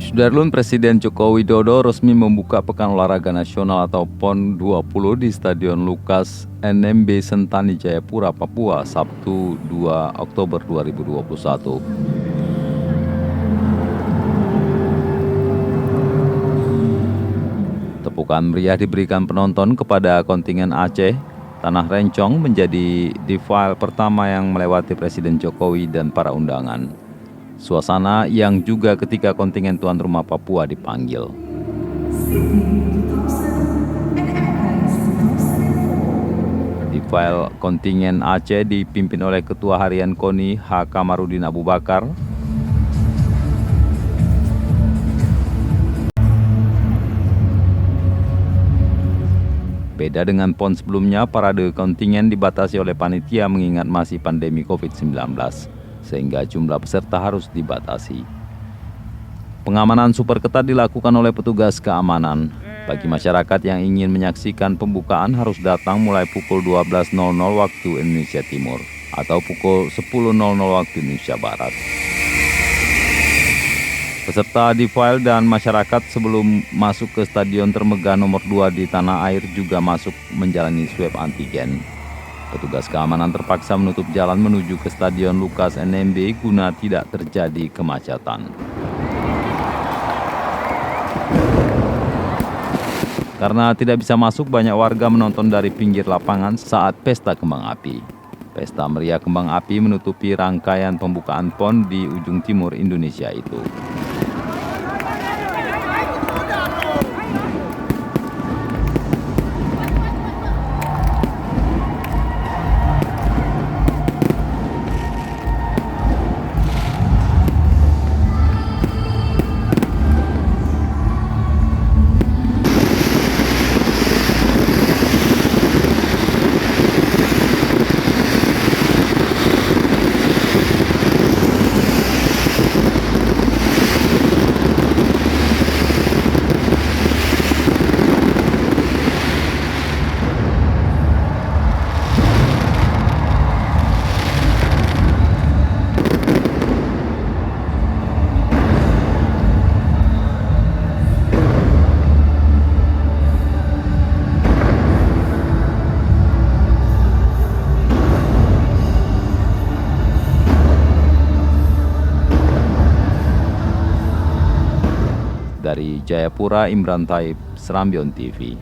Sudarlun, Presiden Joko Widodo resmi membuka Pekan Olahraga Nasional atau PON 20 di Stadion Lukas NMB Sentani Jayapura, Papua, Sabtu 2 Oktober 2021. Tepukan meriah diberikan penonton kepada kontingen Aceh. Tanah Rencong menjadi defile pertama yang melewati Presiden Jokowi dan para undangan. Suasana yang juga ketika kontingen tuan rumah Papua dipanggil. Defile kontingen Aceh dipimpin oleh Ketua Harian KONI H. Kamarudin Abu Bakar. Beda dengan PON sebelumnya, parade kontingen dibatasi oleh panitia mengingat masih pandemi COVID-19. Sehingga jumlah peserta harus dibatasi. Pengamanan super ketat dilakukan oleh petugas keamanan. Bagi masyarakat yang ingin menyaksikan pembukaan harus datang mulai pukul 12.00 waktu Indonesia Timur atau pukul 10.00 waktu Indonesia Barat. Peserta defile dan masyarakat sebelum masuk ke Stadion Termegah nomor 2 di tanah air juga masuk menjalani swab antigen. Petugas keamanan terpaksa menutup jalan menuju ke Stadion Lukas NMB guna tidak terjadi kemacetan. Karena tidak bisa masuk, banyak warga menonton dari pinggir lapangan saat pesta kembang api. Pesta meriah kembang api menutupi rangkaian pembukaan PON di ujung timur Indonesia itu. Dari Jayapura, Imran Taib, Serambion TV.